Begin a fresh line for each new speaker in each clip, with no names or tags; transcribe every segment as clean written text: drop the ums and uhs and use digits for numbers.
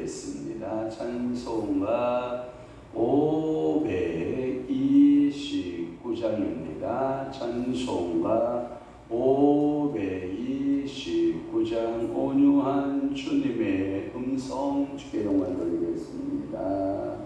드리겠습니다. 찬송가 529장입니다. 찬송가 529장 온유한 주님의 음성 주께 영광 돌리겠습니다.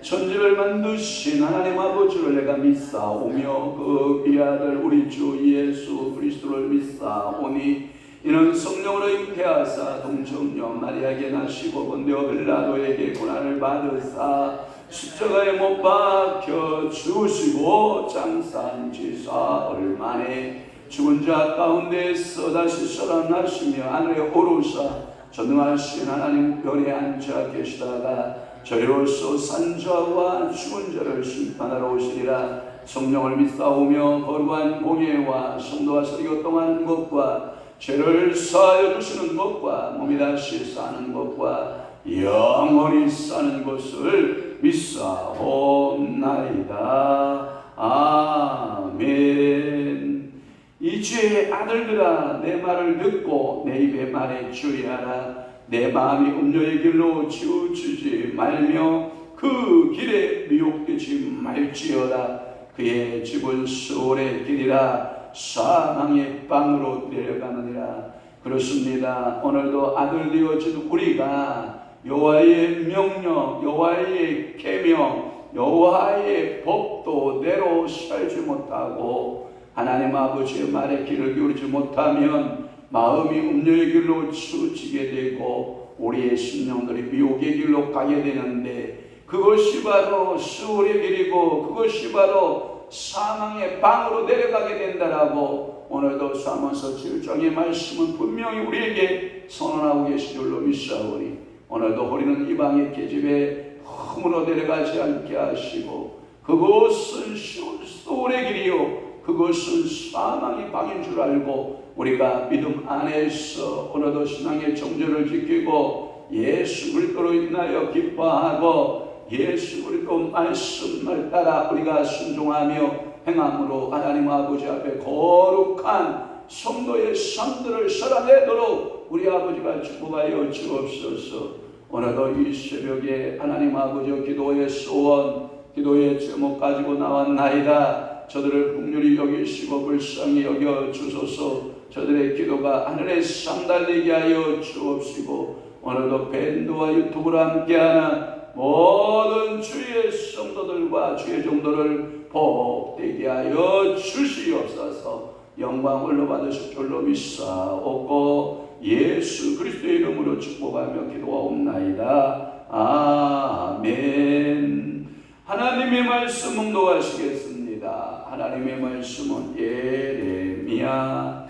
천지를 만드신 하나님 아버지를 내가 믿사오며 그 귀아들 우리 주 예수 그리스도를 믿사오니 이는 성령으로 잉태하사 동정녀 마리아에게 나시고 본디오 빌라도에게 고난을 받으사 십자가에 못 박혀 죽으시고 장사한 지 사흘 만에 죽은 자 가운데서 다시 살아나시며 하늘에 오르사 전능하신 하나님 우편에 앉아 계시다가 저리로서 산 자와 죽은 자를 심판하러 오시리라. 성령을 믿사오며 거룩한 공예와 성도와 설교 동안 것과 죄를 사하여 주시는 것과 몸이 다시 사는 것과 영원히 사는 것을 믿사옵나이다. 아멘. 이 주의 아들들아 내 말을 듣고 내 입의 말에 주의하라. 내 마음이 음료의 길로 치우치지 말며 그 길에 미혹되지 말지어다. 그의 집은 수월의 길이라 사망의 빵으로 내려가느니라. 그렇습니다. 오늘도 아들 되어진 우리가 여호와의 명령, 여호와의 계명, 여호와의 법도대로 살지 못하고 하나님 아버지의 말에 귀를 기울이지 못하면 마음이 음료의 길로 치우치게 되고 우리의 심령들이 미혹의 길로 가게 되는데 그것이 바로 수월의 길이고 그것이 바로 사망의 방으로 내려가게 된다라고 오늘도 사무서 7장의 말씀은 분명히 우리에게 선언하고 계신 줄로 믿사오니 오늘도 우리는 이방의 계집에 흠으로 내려가지 않게 하시고 그것은 수월의 길이요 그것은 사망의 방인 줄 알고 우리가 믿음 안에서 오늘도 신앙의 정절을 지키고 예수 그리스도로 인하여 기뻐하고 예수 그리스도 말씀을 따라 우리가 순종하며 행함으로 하나님 아버지 앞에 거룩한 성도의 삶들을 살아내도록 우리 아버지가 축복하여 주옵소서. 오늘도 이 새벽에 하나님 아버지 기도의 소원 기도의 제목 가지고 나왔나이다. 저들을 긍휼히 여기시고 불쌍히 여겨 주소서. 저들의 기도가 하늘에 상달되게 하여 주옵시고 오늘도 밴드와 유튜브로 함께하는 모든 주의 성도들과 주의 종도를 복되게 하여 주시옵소서. 영광을 받으실 줄로 믿사옵고 예수 그리스도의 이름으로 축복하며 기도하옵나이다. 아멘. 하나님의 말씀 묵독하시겠습니다. 하나님의 말씀은 예레미야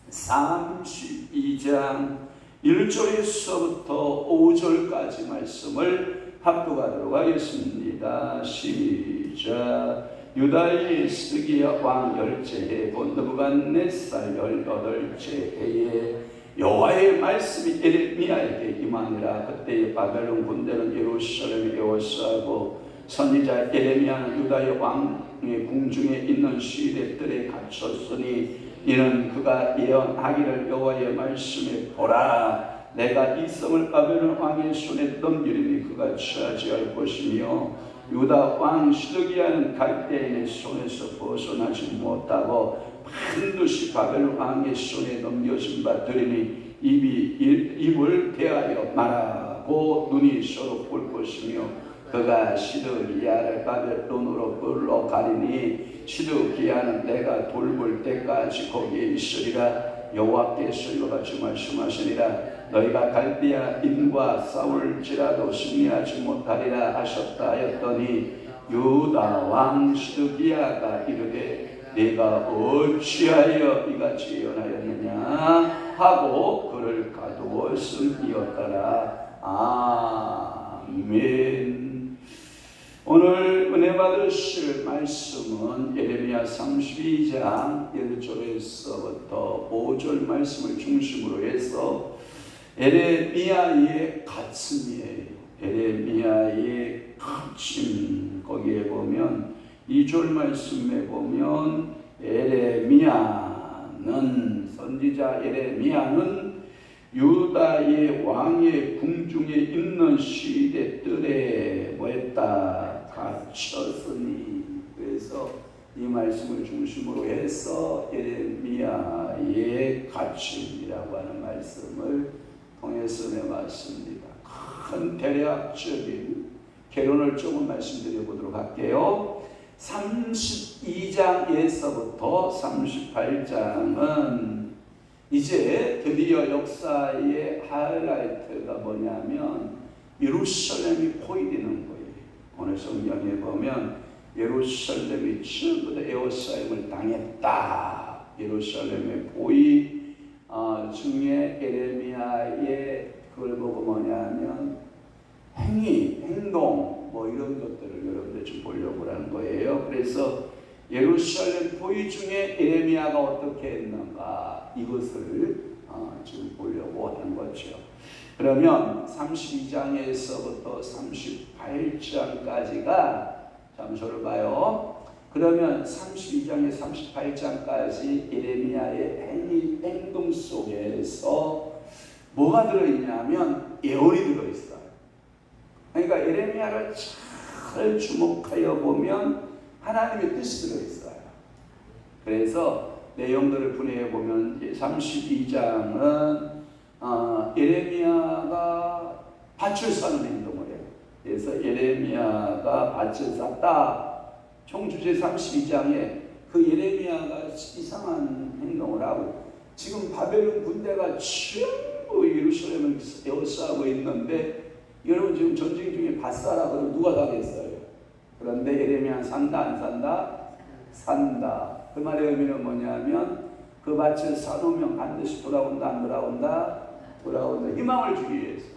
32장 1절에서부터 5절까지 말씀을 합독하도록 하겠습니다. 시작. 유다의 스기야 왕 10째 해 본드부갓네살 18째 해에 여호와의 말씀이 예레미야에게 임하니라. 그때의 바벨론 군대는 예루살렘에 에워싸고 선지자 예레미야는 유다의 왕의 궁중에 있는 시대들에 갇혔으니 이는 그가 예언하기를 여호와의 말씀에 보라 내가 이 성을 바벨론 왕의 손에 넘기리니 그가 차지할 것이며 유다 왕 시드기야는 갈대인의 손에서 벗어나지 못하고 반드시 바벨론 왕의 손에 넘겨진 바 되리니 입을 대하여 말하고 눈이 서로 볼 것이며 그가 시드기야를 바벨론으로 끌러가리니 시드기야는 내가 돌볼 때까지 거기에 있으리라. 여호와께서 이와같이 말씀하시니라. 너희가 갈대아인과 싸울지라도 승리하지 못하리라 하셨다 하였더니 유다 왕 시드기야가 이르되 네가 어찌하여 이같이 예언하였느냐 하고 그를 가두었음이었더라. 아멘. 오늘 은혜 받으실 말씀은 예레미야 32장 1절에서부터 5절 말씀을 중심으로 해서 에레미야의 가슴이에요. 에레미야의 가슴. 거기에 보면 2절 말씀에 보면 에레미야는 선지자 에레미야는 유다의 왕의 궁중에 있는 시대들에 뭐했다? 갇혔으니. 그래서 이 말씀을 중심으로 해서 에레미야의 갇힘이라고 하는 말씀을 통해서 내봤습니다. 큰 대략적인 개론을 조금 말씀드려 보도록 할게요. 32장에서부터 38장은 이제 드디어 역사의 하이라이트가 뭐냐면 예루살렘이 포위되는 거예요. 오늘 성경에 보면 예루살렘이 전부 다 에워싸임을 당했다. 예루살렘의 포위 중에 에레미야의 그걸 보고 뭐냐면 행동 뭐 이런 것들을 여러분들 좀 보려고 하는 거예요. 그래서 예루살렘 포위 중에 에레미야가 어떻게 했는가 이것을 지금 보려고 하는 거죠. 그러면 32장에서부터 38장까지가 잠시를 봐요. 그러면 32장에 38장까지 에레미야의 행동 속에서 뭐가 들어있냐면 예언이 들어있어요. 그러니까 에레미야를 잘 주목하여 보면 하나님의 뜻이 들어있어요. 그래서 내용들을 분해해 보면 32장은 예레미야가 밭을 사는 행동을 해요. 그래서 예레미야가 밭을 샀다. 총주제 32장에 그 예레미야가 이상한 행동을 하고 지금 바벨론 군대가 전부 예루살렘을 에워싸고 있는데 여러분 지금 전쟁 중에 밭 사라 그러면 누가 가겠어요? 그런데 예레미야는 산다 안 산다? 산다. 그 말의 의미는 뭐냐면 그 밭을 사놓으면 반드시 돌아온다 안 돌아온다? 돌아온다. 희망을 주기 위해서.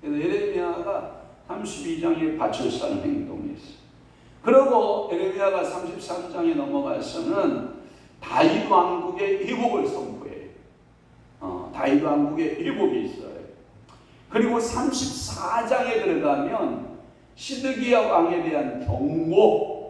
그래서 예레미야가 32장에 밭을 사는 행동이 있어요. 그리고 예레미야가 33장에 넘어가서는 다윗 왕국의 회복을 선포해요. 다윗 왕국의 회복이 있어요. 그리고 34장에 들어가면 시드기야 왕에 대한 경고,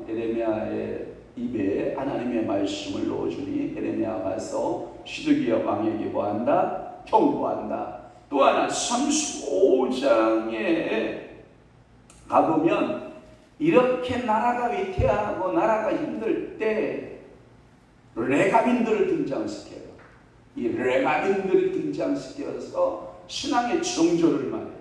예레미야의 입에 하나님의 말씀을 넣어주니 예레미야가 가서 시드기야 왕에게 뭐한다? 경고한다. 또 하나 35장에 가보면 이렇게 나라가 위태하고 나라가 힘들 때 레가빈들을 등장시켜요. 이 레가빈들을 등장시켜서 신앙의 정조를 말해요.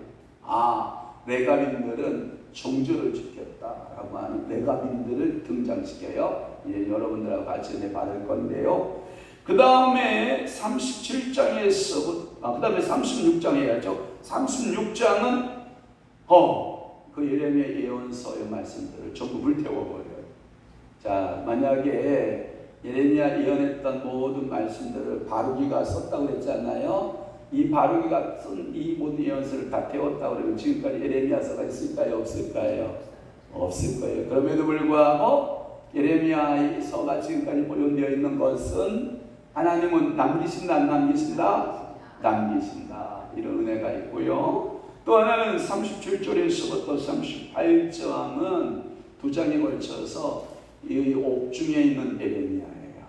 레가빈들은 정조를 지켰다라고 하는 레가빈들을 등장시켜요. 이제 여러분들하고 같이 받을 건데요. 그 다음에 37장에서 그 다음에 36장 해야죠. 36장은 그 예레미야 예언서의 말씀들을 전부 불태워버려요. 자, 만약에 예레미야 예언했던 모든 말씀들을 바루기가 썼다고 그랬잖아요. 이 바루기가 쓴 이 모든 예언서를 다 태웠다고 그러면 지금까지 예레미야서가 있을까요? 없을까요? 없을 거예요. 그럼에도 불구하고 예레미야서가 지금까지 보존되어 있는 것은 하나님은 남기신다 안 남기신다? 남기신다. 이런 은혜가 있고요. 또 하나는 37절에서부터 38장은 두 장에 걸쳐서 이 옥중에 있는 예레미야예요.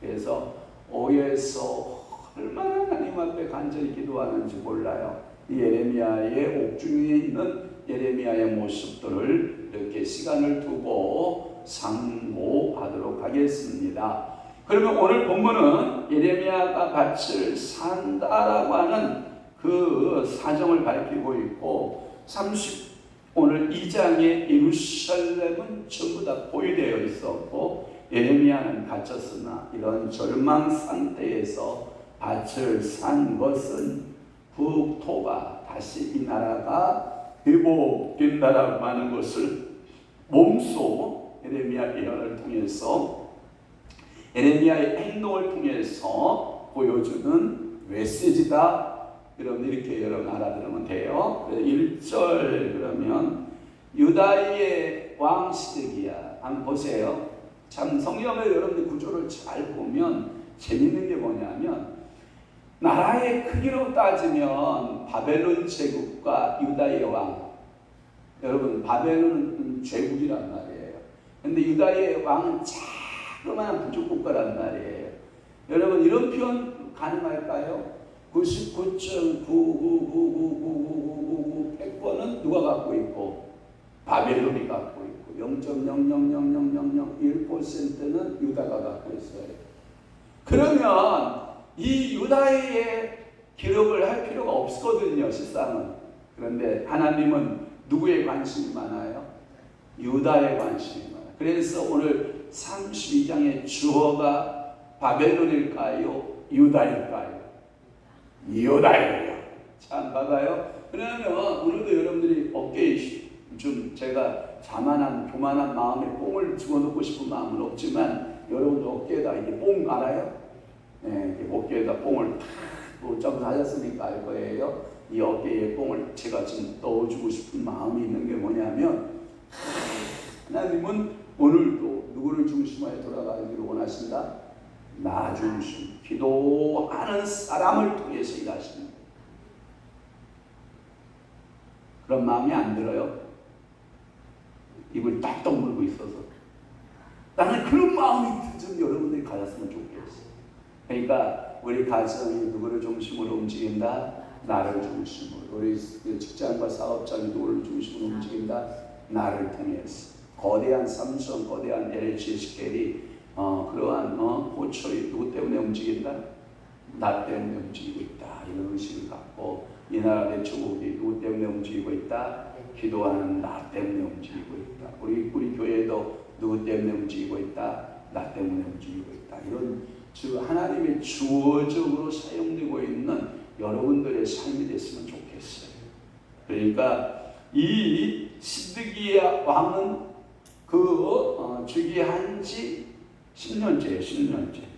그래서 옥에서 얼마나 하나님 앞에 간절히 기도하는지 몰라요. 이 예레미야의 옥중에 있는 예레미야의 모습들을 이렇게 시간을 두고 상고하도록 하겠습니다. 그러면 오늘 본문은 예레미야가 밭을 산다라고 하는 그 사정을 밝히고 있고 오늘 2장에 예루살렘은 전부 다 포위되어 있었고 예레미야는 갇혔으나 이런 절망 상태에서 밭을 산 것은 북토가 다시 이 나라가 회복된다라고 하는 것을 몸소 예레미야 예언을 통해서 예레미야의 행동을 통해서 보여주는 메시지다. 여러분 이렇게 여러분 알아들으면 돼요. 1절 그러면 유다의 왕 시드기야 한번 보세요. 참 성경의 여러분들 구조를 잘 보면 재밌는 게 뭐냐면 나라의 크기로 따지면 바벨론 제국과 유다의 왕, 여러분 바벨론은 제국이란 말이에요. 근데 유다의 왕은 자그마한 부족국가란 말이에요. 여러분 이런 표현 가능할까요? 99.999999999 100번은 누가 갖고 있고 바벨론이 갖고 있고 0.0000001%는 유다가 갖고 있어요. 그러면 이 유다의 기록을 할 필요가 없거든요, 실상은. 그런데 하나님은 누구에 관심이 많아요? 유다에 관심이 많아요. 그래서 오늘 32장의 주어가 바벨론일까요? 유다일까요? 유다예요. 참 봐봐요. 왜냐하면 오늘도 여러분들이 어깨에 좀 제가 자만한 교만한 마음에 뽕을 집어넣고 싶은 마음은 없지만 여러분들 어깨에다 이게 뽕 알아요? 네, 어깨에다 뽕을 탁 점하셨으니까 알 거예요. 이 어깨에 뽕을 제가 지금 넣어주고 싶은 마음이 있는 게 뭐냐면 하나님은 오늘도 누구를 중심하여 돌아가기를 원하신다? 나 중심, 기도하는 사람을 통해서 일하시는 그런 마음이 안 들어요? 입을 딱딱 물고 있어서 나는 그런 마음이 좀 여러분들이 가졌으면 좋겠어요. 그러니까 우리 가정이 누구를 중심으로 움직인다? 나를 중심으로. 우리 직장과 사업장이 누구를 중심으로 움직인다? 나를 통해서. 거대한 삼성, 거대한 LH 스케일이 그러한 호철이 누구 때문에 움직인다? 나 때문에 움직이고 있다. 이런 의식을 갖고 이 나라 대초국이 누구 때문에 움직이고 있다? 기도하는 나 때문에 움직이고 있다. 우리 교회도 누구 때문에 움직이고 있다? 나 때문에 움직이고 있다. 이런 즉 하나님의 주어적으로 사용되고 있는 여러분들의 삶이 됐으면 좋겠어요. 그러니까 이 시드기야 왕은 즉위한 지 10년째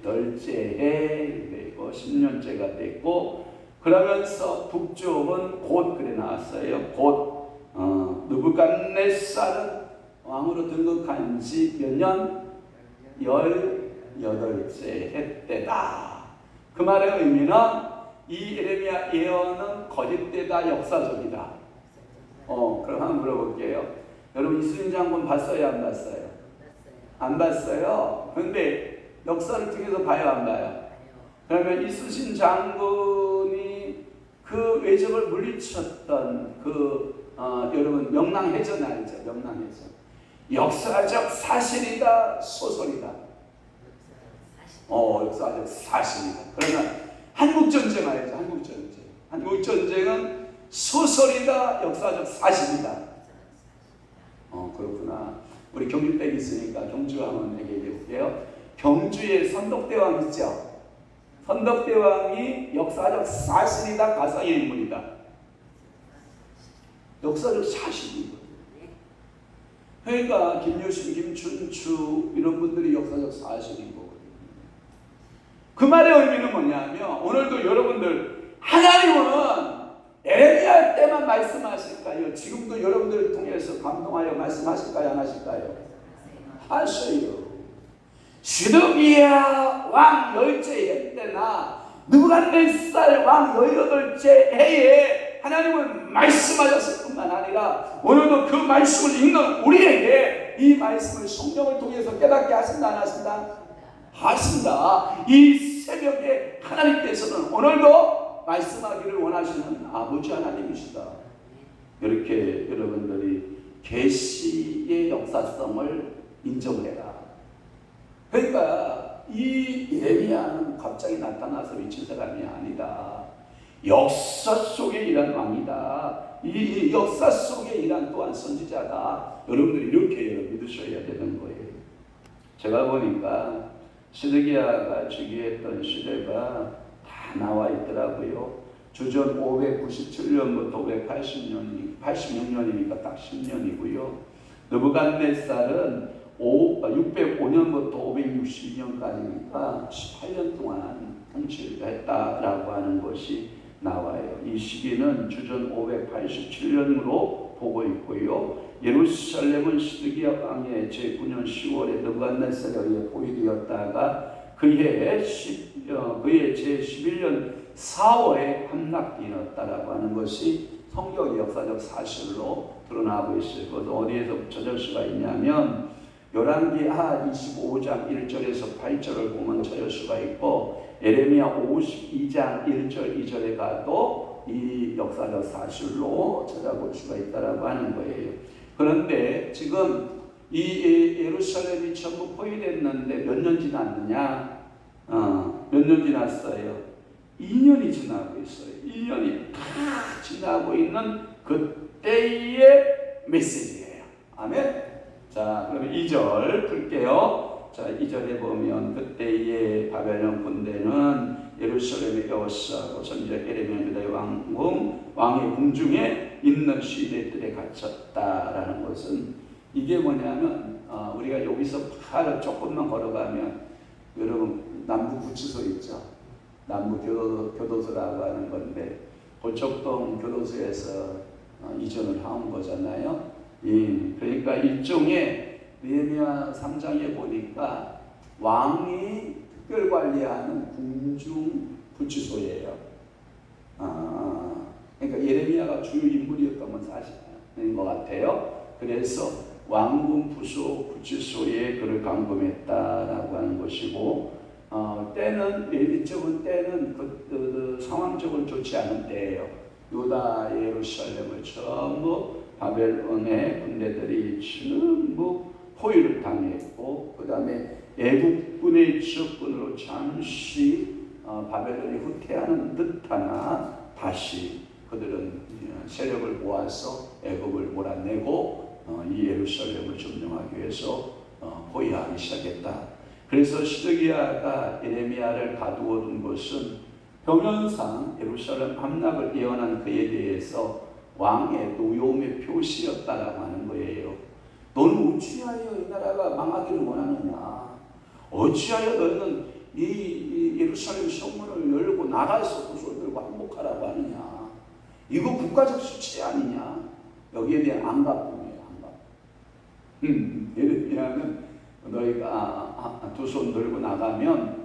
덜째 해 되고 10년째가 됐고 그러면서 북쪽은 곧 그래 나왔어요. 곧 느부갓네살은 왕으로 등극한 지 몇 년? 18째 해 때다. 그 말의 의미는 이 예레미야 예언은 거짓되다, 역사적이다. 그럼 한번 물어볼게요. 여러분 이순신 장군 봤어요, 안 봤어요? 안 봤어요. 그런데 역사를 통해서 봐요, 안 봐요? 그러면 이순신 장군이 그 외적을 물리쳤던 여러분 명랑해전 알죠? 명랑해전. 역사적 사실이다, 소설이다. 역사적 사실이다. 그러면 한국전쟁 알죠? 한국전쟁. 한국전쟁은 소설이다, 역사적 사실이다. 그렇구나. 우리 경주댁 있으니까 경주 한번 얘기해 볼게요. 경주에 선덕대왕 있죠? 선덕대왕이 역사적 사실이다, 가상의 인물이다? 역사적 사실이거든요. 그러니까 김유신, 김춘추 이런 분들이 역사적 사실인 거거든요. 그 말의 의미는 뭐냐면 오늘도 여러분들 하나님은 예레미야 때만 말씀하실까요? 지금도 여러분들을 통해서 감동하여 말씀하실까요? 안 하실까요? 하셔요. 시드기야 왕 열째 해 때나 느부갓네살 왕 18째 해에 하나님은 말씀하셨을 뿐만 아니라 오늘도 그 말씀을 읽는 우리에게 이 말씀을 성경을 통해서 깨닫게 하신다, 안 하신다? 하신다. 이 새벽에 하나님께서는 오늘도 말씀하기를 원하시는 아버지 하나님이시다. 이렇게 여러분들이 계시의 역사성을 인정해라. 그러니까 이 예레미야는 갑자기 나타나서 미친 사람이 아니다. 역사 속에 일한 왕이다. 이 역사 속에 일한 또한 선지자다. 여러분들이 이렇게 믿으셔야 되는 거예요. 제가 보니까 시드기야가 즉위했던 시대가 다 나와 있더라고요. 주전 597년부터 586년이니까 딱 10년이고요. 느부갓네살은 605년부터 562년까지니까 18년 동안 통치를 했다라고 하는 것이 나와요. 이 시기는 주전 587년으로 보고 있고요. 예루살렘은 시드기야 왕의 제9년 10월에 느부갓네살에 의해 포위되었다가 그해 제11년 4월에 함락되었다라고 하는 것이 성경의 역사적 사실로 드러나고 있어요. 그것은 어디에서 찾을 수가 있냐면 열왕기하 25장 1절에서 8절을 보면 찾을 수가 있고 예레미야 52장 1절 2절에 가도 이 역사적 사실로 찾아볼 수가 있다라고 하는 거예요. 그런데 지금 이 예루살렘이 전부 포위됐는데 몇 년 지났느냐? 몇 년 지났어요? 2년이 지나고 있어요. 2년이 다 지나고 있는 그때의 메시지예요. 아멘. 자, 그럼 2절 풀게요. 자, 2절에 보면 그때의 바벨론 군대는 예루살렘에 에워싸고 선지자 예레미야의 왕의 궁중에 있는 시대들에 갇혔다라는 것은 이게 뭐냐면 우리가 여기서 바로 조금만 걸어가면 여러분 남부구치소 있죠. 남부교도소라고 하는 건데 고척동 교도소에서 이전을 한 거잖아요. 그러니까 일종의 느헤미야 3장에 보니까 왕이 특별 관리하는 궁중 구치소예요. 그러니까 예레미야가 주요 인물이었던 건 사실인 것 같아요. 그래서 왕궁 부소 구치소에 그를 감금했다라고 하는 것이고, 때는 이쪽은 때는 그 상황적으로 좋지 않은 때예요. 유다 예루살렘을 전부 바벨론의 군대들이 전부 포위를 당했고, 그 다음에 애국군의 접근으로 잠시 바벨론이 후퇴하는 듯하나 다시 그들은 세력을 모아서 애국을 몰아내고 이 예루살렘을 점령하기 위해서 포위하기 시작했다. 그래서 시드기야가 예레미야를 가두어 둔 것은 표면상 예루살렘 함락을 예언한 그에 대해서 왕의 노여움의 표시였다라고 하는 거예요. 너는 어찌하여 이 나라가 망하기를 원하느냐? 어찌하여 너는 이 예루살렘 성문을 열고 나가서 구솔들과 항복하라고 하느냐? 이거 국가적 수치 아니냐? 여기에 대한 안가쁨이에요. 안가쁨. 예레미야는 너희가 두 손 들고 나가면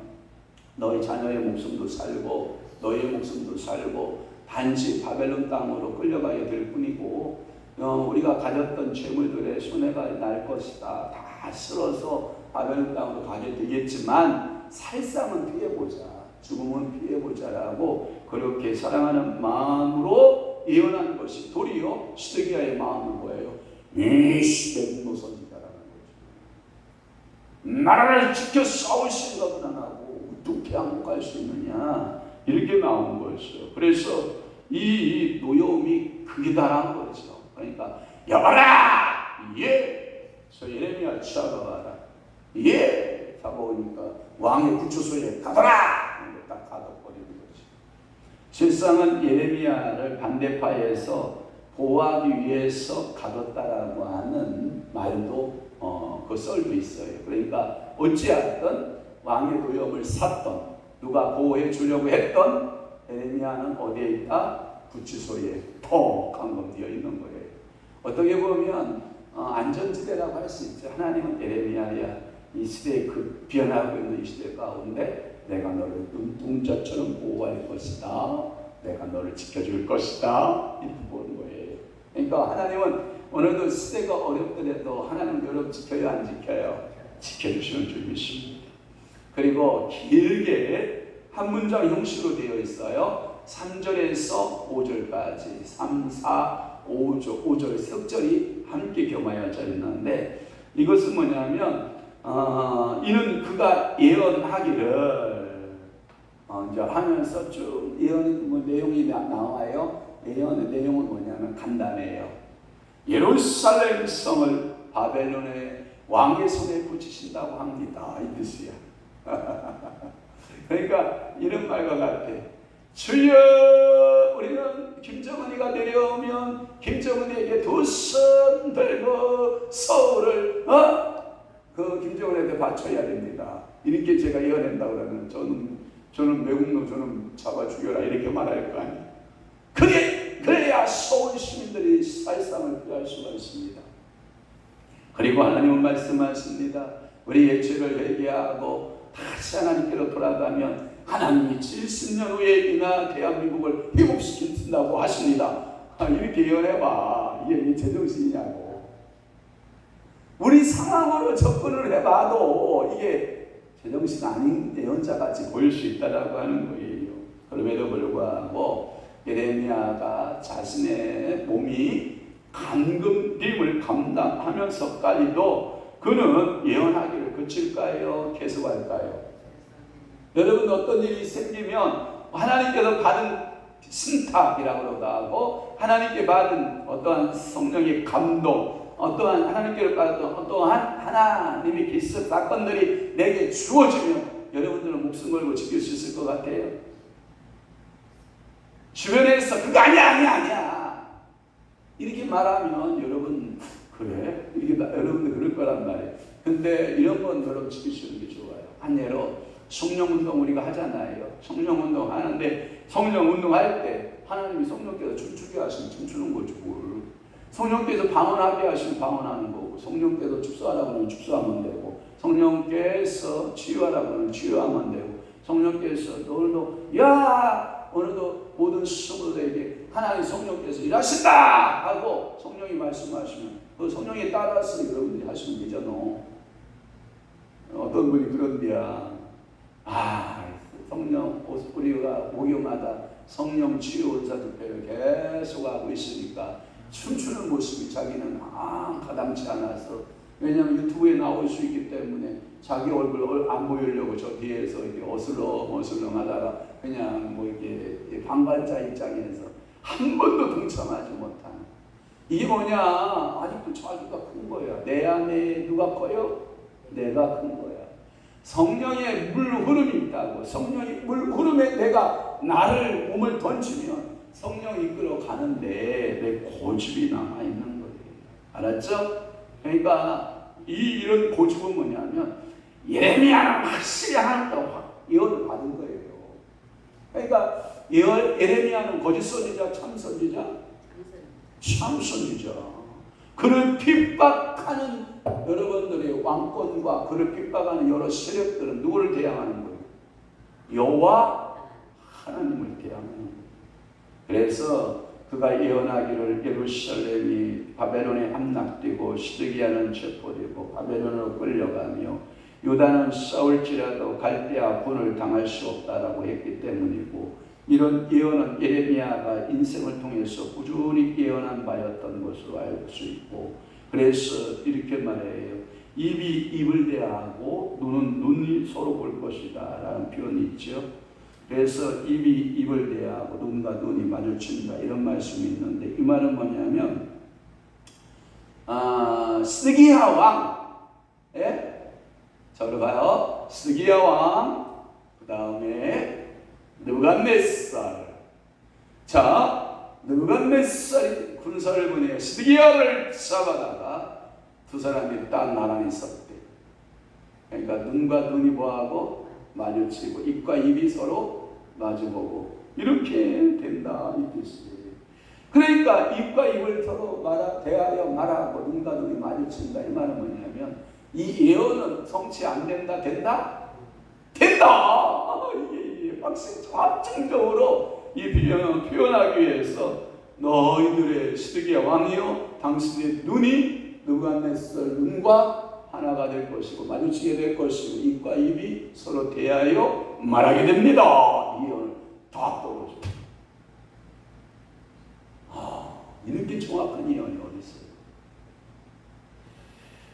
너희 자녀의 목숨도 살고 너희의 목숨도 살고 단지 바벨론 땅으로 끌려가야 될 뿐이고 우리가 가졌던 재물들의 손해가 날 것이다. 다 쓸어서 바벨론 땅으로 가게 되겠지만 살상은 피해보자. 죽음은 피해보자라고 그렇게 사랑하는 마음으로 예언한 것이 도리어 시드기야의 마음은 뭐예요? 이 시대 분노선지자라는 거죠. 나라를 지켜 싸울 생각은 안 하고 어떻게 항복할 수 있느냐 이렇게 나온 것이죠. 그래서 이 노여움이 극에 달한 거죠. 그러니까 여봐라! 예! 그래서 예레미야 잡아와라. 예! 잡아오니까 왕의 구치소에 가둬라! 딱 가둬버리는 거죠. 실상은 예레미야를 반대파에서 보호하기 위해서 가뒀다라고 하는 말도 그 썰도 있어요. 그러니까 어찌하든 왕의 노여움을 샀던 누가 보호해 주려고 했던 예레미야는 어디에 있다? 구치소에 더 감금되어 있는 거예요. 어떻게 보면 안전지대라고 할 수 있죠. 하나님은 예레미야야 이 시대에 그 변하고 있는 이 시대 가운데 내가 너를 눈동자처럼 보호할 것이다. 내가 너를 지켜줄 것이다. 이렇게 보는 거예요. 그러니까 하나님은 오늘도 시대가 어렵더라도 하나님 여러분 지켜요 안 지켜요? 지켜주시는 줄 믿습니다. 그리고 길게 한 문장 형식으로 되어 있어요. 3절에서 5절까지 3, 4, 5절 석절이 함께 겸하여져 있는데 이것은 뭐냐면 이는 그가 예언하기를 이제 하면서 쭉 예언 내용이 나와요. 예언의 내용은 뭐냐면 간단해요. 예루살렘 성을 바벨론의 왕의 손에 붙이신다고 합니다. 이 뜻이야. 그러니까 이런 말과 같아. 주여 우리는 김정은이가 내려오면 김정은이에게 두 손 들고 서울을 그 김정은에게 바쳐야 됩니다. 이렇게 제가 예언한다고 그러면 저는 매국노 저는 잡아 죽여라 이렇게 말할 거 아니에요. 그래야 서울 시민들이 살상을 피할 수가 있습니다. 그리고 하나님은 말씀하십니다. 우리의 죄를 회개하고 다시 하나님께로 돌아가면 하나님이 70년 후에 이나 대한민국을 회복시킨다고 하십니다. 이렇게 예언해봐. 이게 제정신이냐고. 우리 상황으로 접근을 해봐도 이게 제정신 아닌 예언자같이 보일 수 있다라고 하는 거예요. 그럼에도 불구하고 예레미야가 자신의 몸이 감금됨을 감당하면서까지도 그는 예언하기를 그칠까요? 계속할까요? 여러분 어떤 일이 생기면 하나님께서 받은 신탁이라고도 하고 하나님께 받은 어떠한 성령의 감동 어떠한 하나님께로 받은 어떠한 하나님의 기습 사건들이 내게 주어지면 여러분들은 목숨 걸고 지킬 수 있을 것 같아요? 주변에서 그거 아니야 이렇게 말하면 여러분 그래? 이게 여러분들 그럴 거란 말이에요. 근데 이런 건 여러분 지키시는 게 좋아요. 한 예로 성령운동 우리가 하잖아요. 성령운동 하는데 성령운동 할 때 하나님이 성령께서 춤추게 하시면 춤추는 거죠. 뭘. 성령께서 방언하게 하시면 방언하는 거고, 성령께서 축사하라고 하면 축사하면 되고, 성령께서 치유하라고 하면 치유하면 되고, 성령께서 오늘도 오늘도 모든 성도들에게 하나님 성령께서 일하신다 하고 성령이 말씀하시면 그 성령에 따라서 여러분들이 하시면 되잖아. 어떤 분이 그런데야, 성령 우리가 목요마다 성령 치유 은사 집회를 계속 하고 있으니까 춤추는 모습이 자기는 가당치 않아서, 왜냐하면 유튜브에 나올 수 있기 때문에 자기 얼굴 안 보이려고 저 뒤에서 이렇게 어슬렁어슬렁 하다가 그냥 뭐 이렇게 방관자 입장에서 한 번도 동참하지 못하는, 이게 뭐냐, 아직도 자기가 큰 거야. 내 안에 누가 커요? 내가 큰 거야. 성령의 물 흐름이 있다고. 성령의 물 흐름에 내가 나를 몸을 던지면 성령이 이끌어 가는데 내 고집이 남아있는 거예요. 알았죠? 그러니까 이런 고집은 뭐냐면 예레미야는 확실히 하나님께 확 예언을 받은 거예요. 그러니까 예레미야는 거짓 선지자, 참 선지자? 참 선지자. 그를 핍박하는 여러분들의 왕권과 그를 핍박하는 여러 세력들은 누구를 대항하는 거예요? 여호와 하나님을 대항하는 거예요. 그래서 그가 예언하기를 예루살렘이 바벨론에 함락되고 시드기야는 체포되고 바벨론으로 끌려가며 유다는 싸울지라도 갈대아 군을 당할 수 없다라고 했기 때문이고, 이런 예언은 예레미야가 인생을 통해서 꾸준히 예언한 바였던 것으로 알 수 있고, 그래서 이렇게 말해요. 입이 입을 대하고 눈은 눈이 서로 볼 것이다 라는 표현이 있죠. 그래서 입이 입을 대하고 눈과 눈이 마주친다 이런 말씀이 있는데, 이 말은 뭐냐면 스드기야 왕, 저로 가요. 스드기야 왕, 그 다음에 느부갓네살. 자, 느부갓네살이 군사를 보내어 스드기야를 잡아다가 두 사람이 딱 나란히 섰대. 그러니까 눈과 눈이 뭐하고 마주치고 입과 입이 서로 마주보고 이렇게 된다 이 뜻이에요. 그러니까 입과 입을 서로 대하여 말하고 눈과 눈이 마주친다, 이 말은 뭐냐면 이 예언은 성취 안 된다? 된다? 된다! 이게 확증적으로 이 비전을 표현하기 위해서 너희들의 시드기야 왕이요 당신의 눈이 느부갓네살 눈과 하나가 될 것이고 마주치게 될 것이고 입과 입이 서로 대하여 말하게 됩니다. 이 예언을 다 떨어져. 이렇게 정확한 예언이 어디 있어요?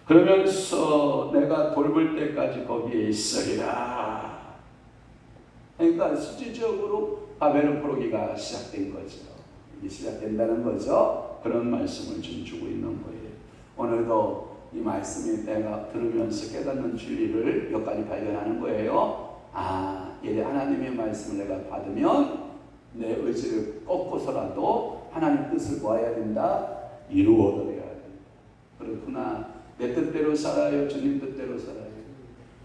그러면서 내가 돌볼 때까지 거기에 있으리라. 그러니까 실질적으로 바벨론 포로기가 시작된 거죠. 이게 시작된다는 거죠. 그런 말씀을 지금 주고 있는 거예요. 오늘도 이 말씀이 내가 들으면서 깨닫는 진리를 몇 가지 발견하는 거예요. 하나님의 말씀을 내가 받으면 내 의지를 꺾고서라도 하나님 뜻을 모아야 된다, 이루어드려야 된다. 그렇구나. 내 뜻대로 살아요? 주님 뜻대로 살아요?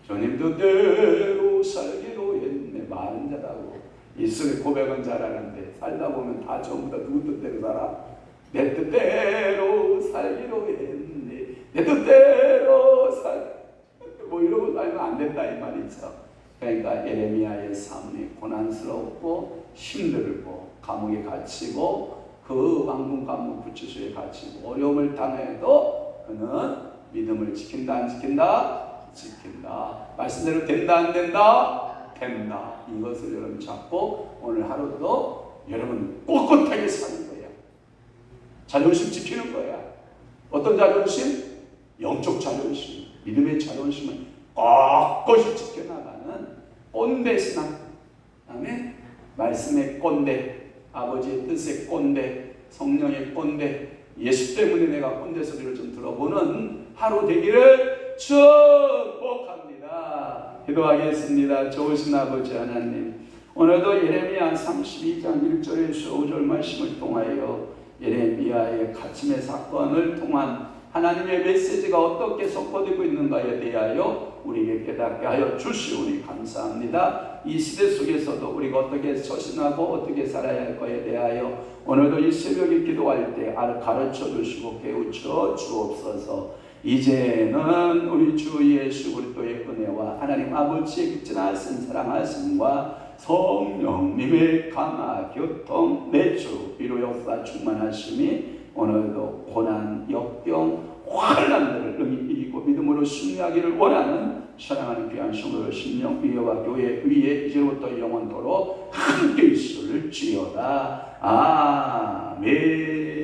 주님 뜻대로 살기로 했네. 말은 잘하고 입술에 고백은 잘하는데 살다 보면 다 전부 다 누구 뜻대로 살아? 내 뜻대로 살기로 했네. 내 뜻대로 뭐 이러고 살면 안 된다 이 말이죠. 그러니까 예레미야의 삶이 고난스럽고 힘들고 감옥에 갇히고 그 왕궁 감옥 구치소에 갇히고 어려움을 당해도 그는 믿음을 지킨다 안 지킨다? 지킨다. 말씀대로 된다 안 된다? 된다. 이것을 여러분 잡고 오늘 하루도 여러분 꼿꼿하게 사는 거야. 자존심 지키는 거야. 어떤 자존심? 영적 자존심, 믿음의 자존심을 꼿꼿이 지켜나가는 꼰대 신앙. 그다음에 말씀의 꼰대, 아버지의 뜻의 꼰대, 성령의 꼰대, 예수 때문에 내가 꼰대 소리를 좀 들어보는 하루 되기를 축복합니다. 기도하겠습니다. 좋으신 아버지 하나님, 오늘도 예레미야 32장 1절에서 5절 말씀을 통하여 예레미야의 가침의 사건을 통한 하나님의 메시지가 어떻게 선포되고 있는가에 대하여 우리에게 깨닫게 하여 주시오니 감사합니다. 이 시대 속에서도 우리가 어떻게 처신하고 어떻게 살아야 할 것에 대하여 오늘도 이 새벽에 기도할 때 가르쳐 주시고 깨우쳐 주옵소서. 이제는 우리 주 예수 그리스도의 은혜와 하나님 아버지의 지나신 사랑하심과 성령님의 강화 교통 내주 위로 역사 충만하심이 오늘도 고난 역병 환난들을 능히 이기고 믿음으로 승리하기를 원하는 사랑하는 귀한 성도들 심령 위에와 교회 위에 이제부터 영원토록 함께 있을지어다. 아멘.